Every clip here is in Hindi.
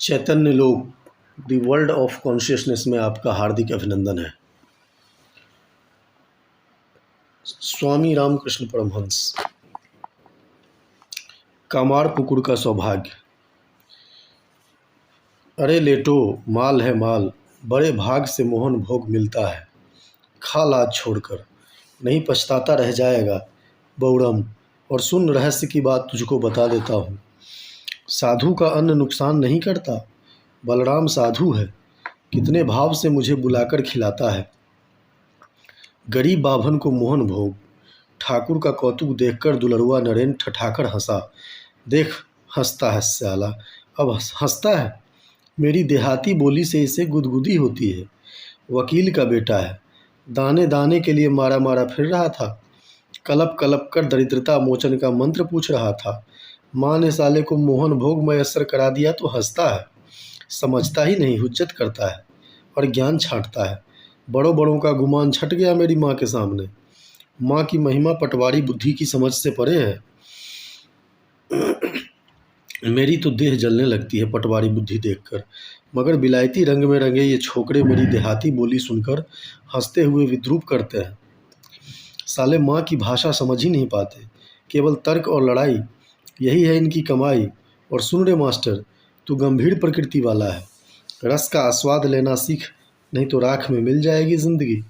चैतन्य लोक द वर्ल्ड ऑफ कॉन्शियसनेस में आपका हार्दिक अभिनंदन है। स्वामी रामकृष्ण परमहंस। कामार पुकुर का सौभाग्य। अरे लेटो, माल है माल, बड़े भाग से मोहन भोग मिलता है। खा लाज छोड़कर, नहीं पछताता रह जाएगा बौड़म। और सुन, रहस्य की बात तुझको बता देता हूँ। साधु का अन्न नुकसान नहीं करता। बलराम साधु है, कितने भाव से मुझे बुलाकर खिलाता है। गरीब बाभन को मोहन भोग। ठाकुर का कौतुक देखकर दुलरुआ नरेन ठठाकर हंसा। देख, हंसता है साला, अब हंसता है। मेरी देहाती बोली से इसे गुदगुदी होती है। वकील का बेटा है, दाने दाने के लिए मारा मारा फिर रहा था। कलप कलप कर दरिद्रता मोचन का मंत्र पूछ रहा था। माँ ने साले को मोहन भोग मयस्सर करा दिया तो हंसता है। समझता ही नहीं, हुज्जत करता है और ज्ञान छांटता है। बड़ों बड़ों का गुमान छट गया मेरी माँ के सामने। माँ की महिमा पटवारी बुद्धि की समझ से परे है। मेरी तो देह जलने लगती है पटवारी बुद्धि देखकर, मगर बिलायती रंग में रंगे ये छोकरे मेरी देहाती बोली सुनकर हंसते हुए विद्रूप करते हैं। साले माँ की भाषा समझ ही नहीं पाते, केवल तर्क और लड़ाई, यही है इनकी कमाई। और सुन रे मास्टर, तू गंभीर प्रकृति वाला है, रस का आस्वाद लेना सीख, नहीं तो राख में मिल जाएगी जिंदगी।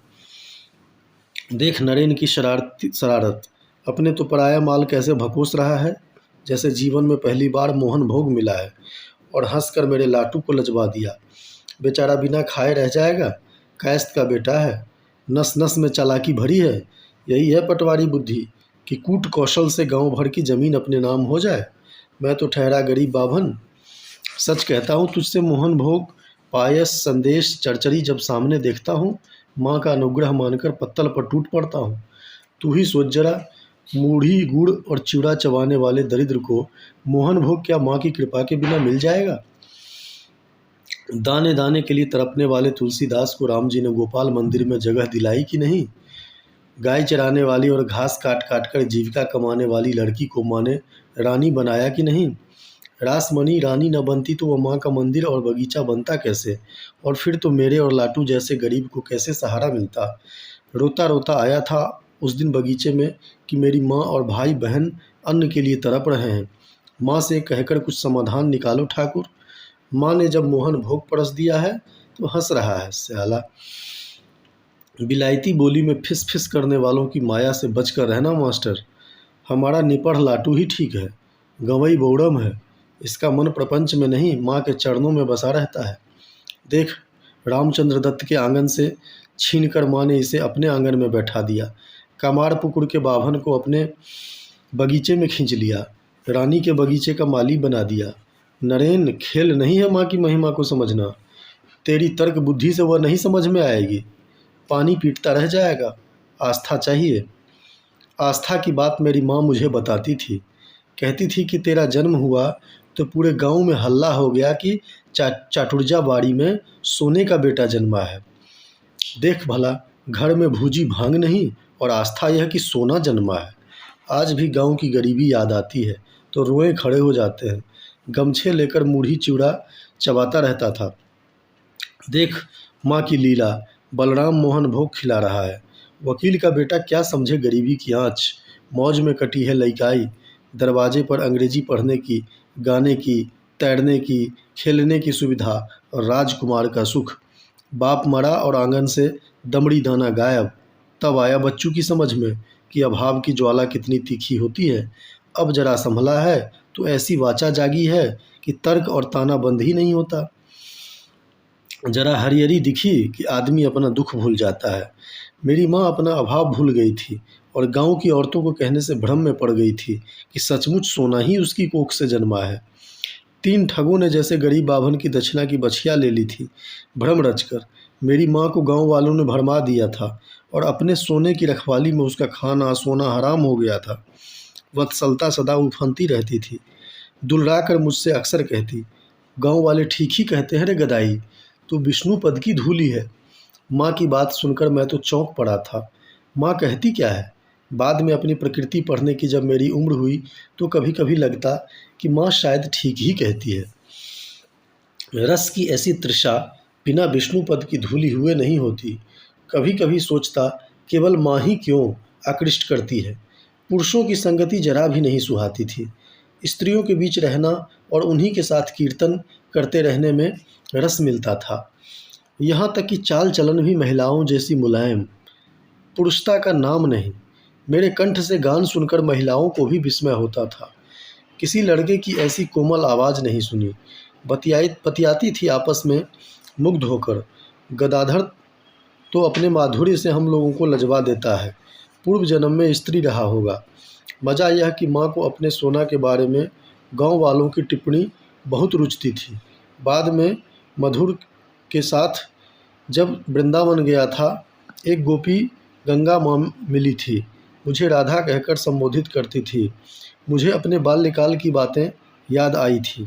देख नरेन की शरारत, अपने तो पराया माल कैसे भकोस रहा है, जैसे जीवन में पहली बार मोहन भोग मिला है। और हंसकर मेरे लाटू को लजवा दिया। बेचारा बिना खाए रह जाएगा, कायस्थ का बेटा है, नस नस में चालाकी भरी है। यही है पटवारी बुद्धि कि कूट कौशल से गांव भर की ज़मीन अपने नाम हो जाए। मैं तो ठहरा गरीब बाभन। सच कहता हूँ, तुझसे मोहन भोग, पायस, संदेश, चरचरी जब सामने देखता हूँ, माँ का अनुग्रह मानकर पत्तल पर टूट पड़ता हूँ। तू ही सोच जरा, मूढ़ी गुड़ और चिड़ा चबाने वाले दरिद्र को मोहन भोग क्या माँ की कृपा के बिना मिल जाएगा? दाने दाने के लिए तड़पने वाले तुलसीदास को राम जी ने गोपाल मंदिर में जगह दिलाई कि नहीं? गाय चराने वाली और घास काट काट कर जीविका कमाने वाली लड़की को माँ ने रानी बनाया कि नहीं? रासमणी रानी न बनती तो वह माँ का मंदिर और बगीचा बनता कैसे? और फिर तो मेरे और लाटू जैसे गरीब को कैसे सहारा मिलता? रोता रोता आया था उस दिन बगीचे में कि मेरी माँ और भाई बहन अन्न के लिए तड़प रहे हैं। माँ से कहकर कुछ समाधान निकालो ठाकुर। माँ ने जब मोहन भोग परस दिया है तो हंस रहा है साला। बिलायती बोली में फिस फिस करने वालों की माया से बचकर रहना मास्टर। हमारा निपढ़ लाटू ही ठीक है, गंवई बौड़म है। इसका मन प्रपंच में नहीं, माँ के चरणों में बसा रहता है। देख, रामचंद्र दत्त के आंगन से छीनकर माँ ने इसे अपने आंगन में बैठा दिया। कामार पुकुर के बाभन को अपने बगीचे में खींच लिया, रानी के बगीचे का माली बना दिया। नरेन, खेल नहीं है माँ की महिमा को समझना। तेरी तर्क बुद्धि से वह नहीं समझ में आएगी, पानी पीटता रह जाएगा। आस्था चाहिए। आस्था की बात मेरी माँ मुझे बताती थी। कहती थी कि तेरा जन्म हुआ तो पूरे गांव में हल्ला हो गया कि चाटुर्जा बाड़ी में सोने का बेटा जन्मा है। देख भला, घर में भूजी भांग नहीं और आस्था यह कि सोना जन्मा है। आज भी गांव की गरीबी याद आती है तो रोए खड़े हो जाते हैं। गमछे लेकर मूढ़ी चिड़ा चबाता रहता था। देख माँ की लीला, बलराम मोहन भोग खिला रहा है। वकील का बेटा क्या समझे गरीबी की आँच। मौज में कटी है लइकाई, दरवाजे पर अंग्रेजी पढ़ने की, गाने की, तैरने की, खेलने की सुविधा और राजकुमार का सुख। बाप मरा और आंगन से दमड़ी दाना गायब। तब आया बच्चों की समझ में कि अभाव की ज्वाला कितनी तीखी होती है। अब जरा संभला है तो ऐसी वाचा जागी है कि तर्क और ताना बंद ही नहीं होता। जरा हरियरी दिखी कि आदमी अपना दुख भूल जाता है। मेरी माँ अपना अभाव भूल गई थी और गांव की औरतों को कहने से भ्रम में पड़ गई थी कि सचमुच सोना ही उसकी कोख से जन्मा है। 3 ठगों ने जैसे गरीब बाभन की दक्षिणा की बछिया ले ली थी भ्रम रचकर। मेरी माँ को गांव वालों ने भरमा दिया था और अपने सोने की रखवाली में उसका खाना सोना हराम हो गया था। वत्सलता सदा उफनती रहती थी। दुलरा कर मुझसे अक्सर कहती, गांव वाले ठीक ही कहते हैं रे गदाई, तू विष्णु पद की धूली है। माँ की बात सुनकर मैं तो चौंक पड़ा था। माँ कहती क्या है? बाद में अपनी प्रकृति पढ़ने की जब मेरी उम्र हुई तो कभी कभी लगता कि माँ शायद ठीक ही कहती है। रस की ऐसी तृषा बिना विष्णुपद की धूली हुए नहीं होती। कभी कभी सोचता, केवल माँ ही क्यों आकृष्ट करती है। पुरुषों की संगति जरा भी नहीं सुहाती थी। स्त्रियों के बीच रहना और उन्हीं के साथ कीर्तन करते रहने में रस मिलता था। यहाँ तक कि चाल चलन भी महिलाओं जैसी मुलायम, पुरुषता का नाम नहीं। मेरे कंठ से गान सुनकर महिलाओं को भी विस्मय होता था। किसी लड़के की ऐसी कोमल आवाज़ नहीं सुनी। बतियाती थी आपस में मुग्ध होकर। गदाधर तो अपने माधुर्य से हम लोगों को लजवा देता है। पूर्व जन्म में स्त्री रहा होगा। मज़ा यह कि माँ को अपने सोना के बारे में गांव वालों की टिप्पणी बहुत रुचती थी। बाद में मधुर के साथ जब वृंदावन गया था, एक गोपी गंगा माँ मिली थी। मुझे राधा कहकर संबोधित करती थी। मुझे अपने बाल्यकाल की बातें याद आई थी।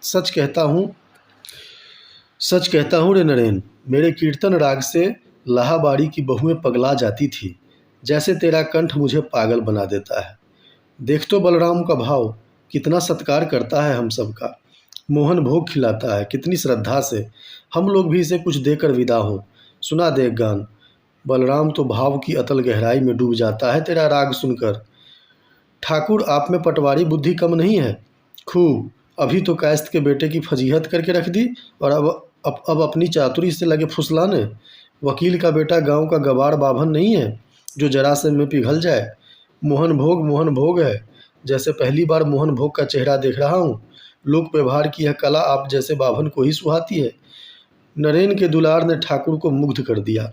सच कहता हूँ सच कहता हूँ रे नरेन, मेरे कीर्तन राग से लाहाबाड़ी की बहुएं पगला जाती थी। जैसे तेरा कंठ मुझे पागल बना देता है। देख तो बलराम का भाव, कितना सत्कार करता है हम सबका। मोहन भोग खिलाता है कितनी श्रद्धा से। हम लोग भी इसे कुछ देकर विदा हों। सुना दे एक गान। बलराम तो भाव की अतल गहराई में डूब जाता है तेरा राग सुनकर। ठाकुर, आप में पटवारी बुद्धि कम नहीं है। खूब, अभी तो कायस्थ के बेटे की फजीहत करके रख दी और अब अपनी चातुरी से लगे फुसलाने। वकील का बेटा गांव का गवार बाभन नहीं है जो जरा से में पिघल जाए। मोहन भोग है। जैसे पहली बार मोहन भोग का चेहरा देख रहा हूँ। लोक व्यवहार की यह कला आप जैसे बाभन को ही सुहाती है। नरेन के दुलार ने ठाकुर को मुग्ध कर दिया।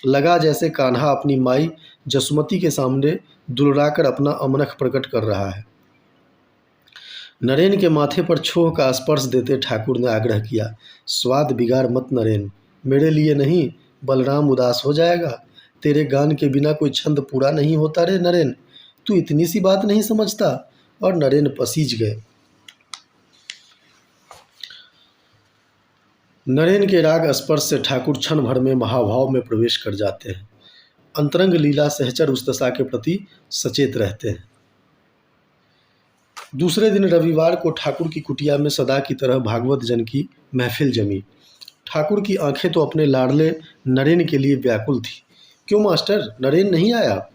लगा जैसे कान्हा अपनी माई जसुमती के सामने दुलराकर अपना अमनख प्रकट कर रहा है। नरेन के माथे पर छोह का स्पर्श देते ठाकुर ने आग्रह किया, स्वाद बिगाड़ मत नरेन, मेरे लिए नहीं, बलराम उदास हो जाएगा। तेरे गान के बिना कोई छंद पूरा नहीं होता रे नरेन, तू इतनी सी बात नहीं समझता। और नरेन पसीज गए। नरेन के राग स्पर्श से ठाकुर क्षण भर में महाभाव में प्रवेश कर जाते हैं। अंतरंग लीला सहचर उस दशा के प्रति सचेत रहते हैं। दूसरे दिन रविवार को ठाकुर की कुटिया में सदा की तरह भागवत जन की महफिल जमी। ठाकुर की आंखें तो अपने लाडले नरेन के लिए व्याकुल थी। क्यों मास्टर, नरेन नहीं आया?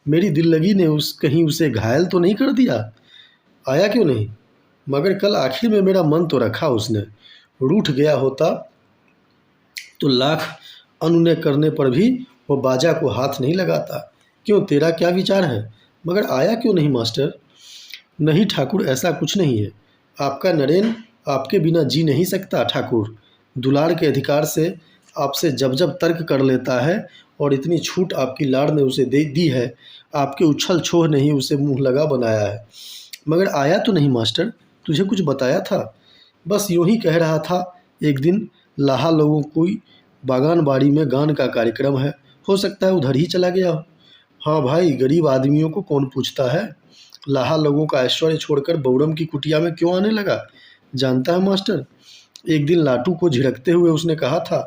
मेरी दिल लगी ने कहीं उसे घायल तो नहीं कर दिया? आया क्यों नहीं? मगर कल आखिर में मेरा मन तो रखा उसने। रूठ गया होता तो लाख अनुनय करने पर भी वो बाजा को हाथ नहीं लगाता। क्यों, तेरा क्या विचार है? मगर आया क्यों नहीं मास्टर? नहीं ठाकुर, ऐसा कुछ नहीं है। आपका नरेन आपके बिना जी नहीं सकता ठाकुर। दुलार के अधिकार से आपसे जब जब तर्क कर लेता है और इतनी छूट आपकी लाड़ ने उसे दे दी है। आपके उछल छोह नहीं उसे मुँह लगा बनाया है। मगर आया तो नहीं मास्टर? तुझे कुछ बताया था? बस यूँ ही कह रहा था। एक दिन लाहा लोगों कोई बागान बाड़ी में गान का कार्यक्रम है, हो सकता है उधर ही चला गया हो। हाँ भाई, गरीब आदमियों को कौन पूछता है। लाहा लोगों का ऐश्वर्य छोड़कर बौड़म की कुटिया में क्यों आने लगा? जानता है मास्टर, एक दिन लाटू को झिड़कते हुए उसने कहा था,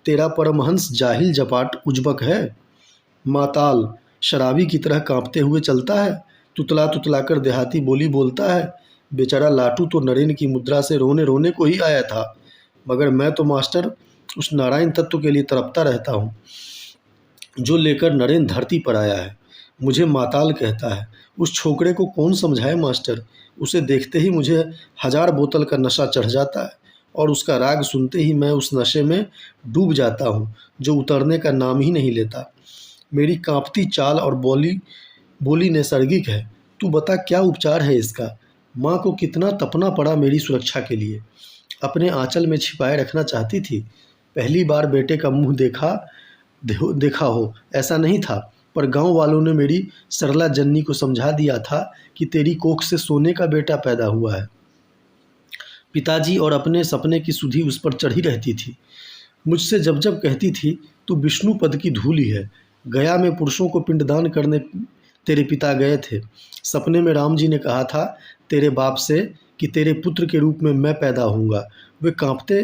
तेरा परमहंस जाहिल जपाट उजबक है, माताल शराबी की तरह कांपते हुए चलता है, तुतला तुतला कर देहाती बोली बोलता है। बेचारा लाटू तो नरेन की मुद्रा से रोने रोने को ही आया था। मगर मैं तो मास्टर उस नारायण तत्व के लिए तड़पता रहता हूँ जो लेकर नरेन धरती पर आया है। मुझे माताल कहता है। उस छोकरे को कौन समझाए मास्टर? उसे देखते ही मुझे 1000 बोतल का नशा चढ़ जाता है और उसका राग सुनते ही मैं उस नशे में डूब जाता हूँ जो उतरने का नाम ही नहीं लेता। मेरी कांपती चाल और बोली नैसर्गिक है। तू बता क्या उपचार है इसका? माँ को कितना तपना पड़ा मेरी सुरक्षा के लिए। अपने आंचल में छिपाए रखना चाहती थी। पहली बार बेटे का मुंह देखा हो ऐसा नहीं था, पर गांव वालों ने मेरी सरला जन्नी को समझा दिया था कि तेरी कोख से सोने का बेटा पैदा हुआ है। पिताजी और अपने सपने की सुधि उस पर चढ़ी रहती थी। मुझसे जब जब कहती थी, तू विष्णु पद की धूली है। गया में पुरुषों को पिंडदान करने तेरे पिता गए थे। सपने में राम जी ने कहा था तेरे बाप से कि तेरे पुत्र के रूप में मैं पैदा होऊंगा। वे कांपते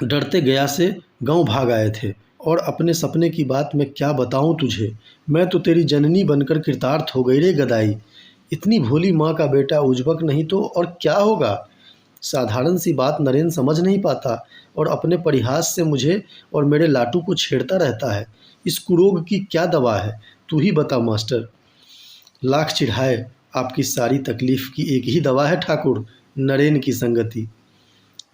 डरते गया से गांव भाग आए थे। और अपने सपने की बात मैं क्या बताऊं तुझे। मैं तो तेरी जननी बनकर कृतार्थ हो गई रे गदाई। इतनी भोली माँ का बेटा उजबक नहीं तो और क्या होगा। साधारण सी बात नरेन समझ नहीं पाता और अपने परिहास से मुझे और मेरे लाटू को छेड़ता रहता है। इस कुरोग की क्या दवा है, तू ही बता मास्टर। लाख चिढ़ाए, आपकी सारी तकलीफ की एक ही दवा है ठाकुर, नरेन की संगति।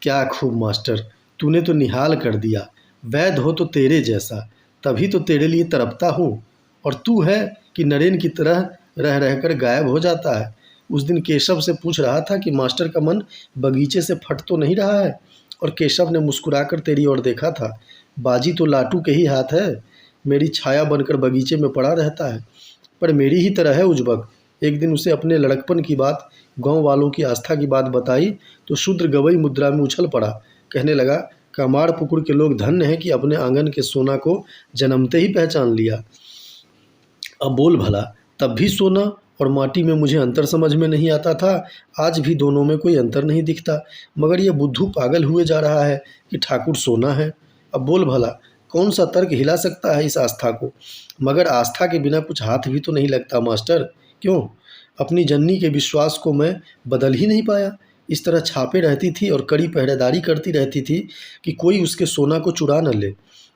क्या खूब मास्टर, तूने तो निहाल कर दिया। वैद हो तो तेरे जैसा, तभी तो तेरे लिए तड़पता हूँ। और तू है कि नरेन की तरह रह रहकर गायब हो जाता है। उस दिन केशव से पूछ रहा था कि मास्टर का मन बगीचे से फट तो नहीं रहा है, और केशव ने मुस्कुराकर तेरी ओर देखा था। बाजी तो लाटू के ही हाथ है, मेरी छाया बनकर बगीचे में पड़ा रहता है, पर मेरी ही तरह है उजबक। एक दिन उसे अपने लड़कपन की बात, गांव वालों की आस्था की बात बताई तो शूद्र गवई मुद्रा में उछल पड़ा। कहने लगा, कमार पुकुर के लोग धन्य हैं कि अपने आंगन के सोना को जन्मते ही पहचान लिया। अब बोल भला, तब भी सोना और माटी में मुझे अंतर समझ में नहीं आता था। आज भी दोनों में कोई अंतर नहीं दिखता, मगर यह बुद्धू पागल हुए जा रहा है कि ठाकुर सोना है। अब बोल भला, कौन सा तर्क हिला सकता है इस आस्था को। मगर आस्था के बिना कुछ हाथ भी तो नहीं लगता मास्टर। क्यों, अपनी जननी के विश्वास को मैं बदल ही नहीं पाया। इस तरह छापे रहती थी और कड़ी पहरेदारी करती रहती थी कि कोई उसके सोना को चुरा न ले।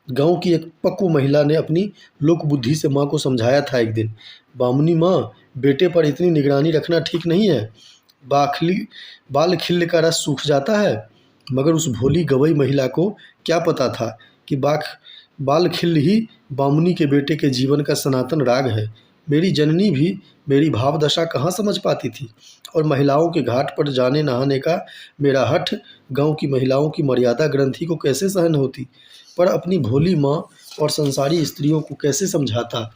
गांव की एक पक्व महिला ने अपनी लोक बुद्धि से माँ को समझाया था एक दिन, बामनी माँ, बेटे पर इतनी निगरानी रखना ठीक नहीं है। बाखली बाल खिल्ल का रस सूख जाता है। मगर उस भोली गवई महिला को क्या पता था कि बाल खिल्ल ही बामुनी के बेटे के जीवन का सनातन राग है। मेरी जननी भी मेरी भावदशा कहाँ समझ पाती थी, और महिलाओं के घाट पर जाने नहाने का मेरा हठ गांव की महिलाओं की मर्यादा ग्रंथि को कैसे सहन होती। पर अपनी भोली माँ और संसारी स्त्रियों को कैसे समझाता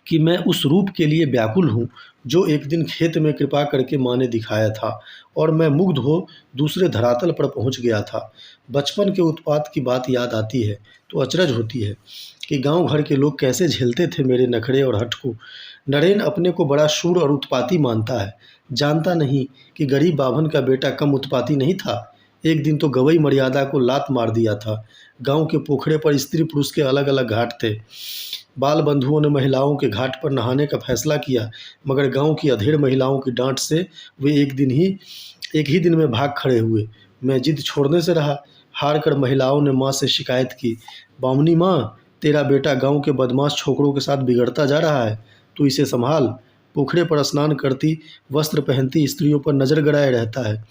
कि मैं उस रूप के लिए व्याकुल हूँ जो एक दिन खेत में कृपा करके माँ ने दिखाया था, और मैं मुग्ध हो दूसरे धरातल पर पहुँच गया था। बचपन के उत्पात की बात याद आती है तो अचरज होती है कि गांव भर के लोग कैसे झेलते थे मेरे नखरे और हठ को। नरेन अपने को बड़ा शूर और उत्पाती मानता है, जानता नहीं कि गरीब बाभन का बेटा कम उत्पाती नहीं था। एक दिन तो गवई मर्यादा को लात मार दिया था। गांव के पोखरे पर स्त्री पुरुष के अलग अलग घाट थे। बाल बंधुओं ने महिलाओं के घाट पर नहाने का फैसला किया, मगर गांव की अधेड़ महिलाओं की डांट से वे एक ही दिन में भाग खड़े हुए। मैं जिद छोड़ने से रहा। हार कर महिलाओं ने माँ से शिकायत की, बामनी माँ, तेरा बेटा गांव के बदमाश छोकरों के साथ बिगड़ता जा रहा है, तू इसे संभाल। पोखरे पर स्नान करती, वस्त्र पहनती स्त्रियों पर नज़र गड़ाए रहता है।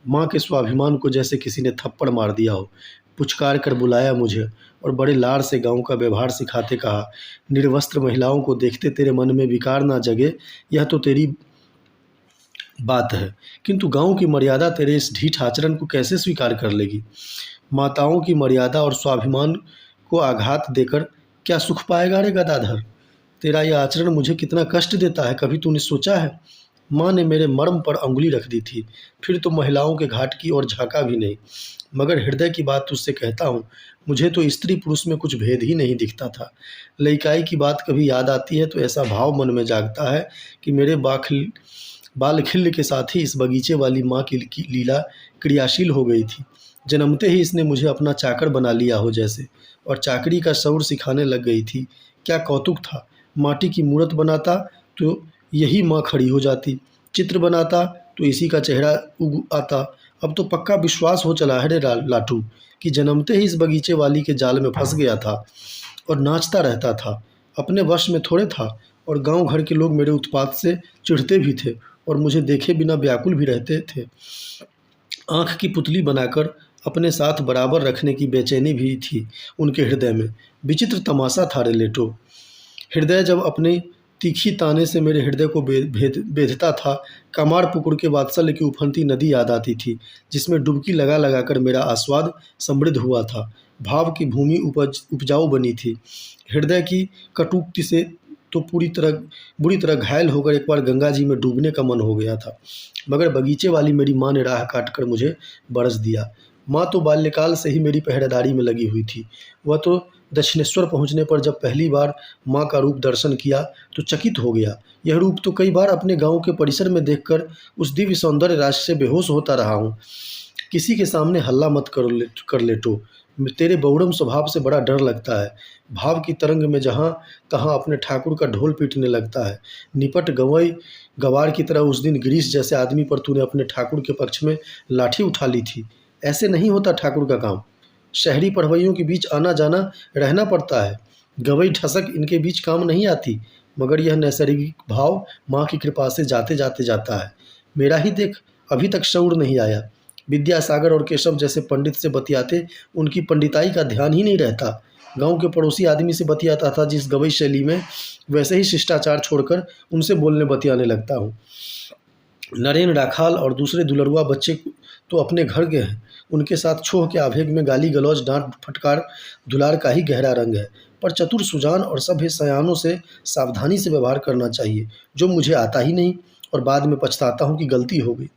माँ के स्वाभिमान को जैसे किसी ने थप्पड़ मार दिया हो। पुचकार कर बुलाया मुझे और बड़े लाड़ से गांव का व्यवहार सिखाते कहा, निर्वस्त्र महिलाओं को देखते तेरे मन में विकार ना जगे, यह तो तेरी बात है, किंतु गांव की मर्यादा तेरे इस ढीठ आचरण को कैसे स्वीकार कर लेगी। माताओं की मर्यादा और स्वाभिमान को आघात देकर क्या सुख पाएगा रे गदाधर। तेरा यह आचरण मुझे कितना कष्ट देता है, कभी तूने सोचा है। माँ ने मेरे मर्म पर अंगुली रख दी थी। फिर तो महिलाओं के घाट की ओर झाँका भी नहीं। मगर हृदय की बात तुझसे कहता हूँ, मुझे तो स्त्री पुरुष में कुछ भेद ही नहीं दिखता था। लइकाई की बात कभी याद आती है तो ऐसा भाव मन में जागता है कि मेरे बाल खिल्ल के साथ ही इस बगीचे वाली माँ की लीला क्रियाशील हो गई थी। जन्मते ही इसने मुझे अपना चाकर बना लिया हो जैसे, और चाकरी का शौर सिखाने लग गई थी। क्या कौतुक था। माटी की मूर्त बनाता तो यही माँ खड़ी हो जाती, चित्र बनाता तो इसी का चेहरा उग आता। अब तो पक्का विश्वास हो चला है रे लाटू कि जन्मते ही इस बगीचे वाली के जाल में फंस गया था और नाचता रहता था। अपने वश में थोड़े था, और गांव घर के लोग मेरे उत्पात से चिढ़ते भी थे और मुझे देखे बिना व्याकुल भी रहते थे। आँख की पुतली बनाकर अपने साथ बराबर रखने की बेचैनी भी थी उनके हृदय में। विचित्र तमाशा था रे लेटो। हृदय जब अपने तीखी ताने से मेरे हृदय को बेधता था, कमार पुकुर के वात्सल्य की उफनती नदी याद आती थी, जिसमें डुबकी लगा लगा कर मेरा आस्वाद समृद्ध हुआ था। भाव की भूमि उपजाऊ बनी थी। हृदय की कटुक्ति से तो बुरी तरह घायल होकर एक बार गंगा जी में डूबने का मन हो गया था। मगर बगीचे वाली मेरी माँ ने राह काट कर मुझे बरस दिया। माँ तो बाल्यकाल से ही मेरी पहरेदारी में लगी हुई थी। वह तो दक्षिणेश्वर पहुँचने पर जब पहली बार माँ का रूप दर्शन किया तो चकित हो गया। यह रूप तो कई बार अपने गांव के परिसर में देखकर उस दिव्य सौंदर्य राशि से बेहोश होता रहा हूँ। किसी के सामने हल्ला मत कर लेटो, तेरे बहुड़म स्वभाव से बड़ा डर लगता है। भाव की तरंग में जहाँ तहाँ अपने ठाकुर का ढोल पीटने लगता है। निपट गवई गवार की तरह उस दिन गिरीश जैसे आदमी पर तूने अपने ठाकुर के पक्ष में लाठी उठा ली थी। ऐसे नहीं होता ठाकुर का काम। शहरी पढ़वइयों के बीच आना जाना रहना पड़ता है। गवई ठसक इनके बीच काम नहीं आती, मगर यह नैसर्गिक भाव माँ की कृपा से जाते जाते जाता है। मेरा ही देख, अभी तक शऊर नहीं आया। विद्यासागर और केशव जैसे पंडित से बतियाते उनकी पंडिताई का ध्यान ही नहीं रहता। गांव के पड़ोसी आदमी से बतियाता था जिस गवई शैली में, वैसे ही शिष्टाचार छोड़कर उनसे बोलने बतियाने लगता हूँ। नरेन राखाल और दूसरे दुलरुआ बच्चे तो अपने घर के हैं। उनके साथ छोह के आवेग में गाली गलौज डांट फटकार दुलार का ही गहरा रंग है। पर चतुर सुजान और सभ्य सयानों से सावधानी से व्यवहार करना चाहिए, जो मुझे आता ही नहीं और बाद में पछताता हूँ कि गलती हो गई।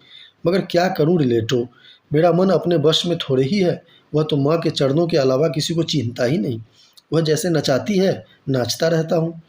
मगर क्या करूँ रिलेटो, मेरा मन अपने वश में थोड़े ही है। वह तो माँ के चरणों के अलावा किसी को चिन्हता ही नहीं। वह जैसे नचाती है नाचता रहता हूँ।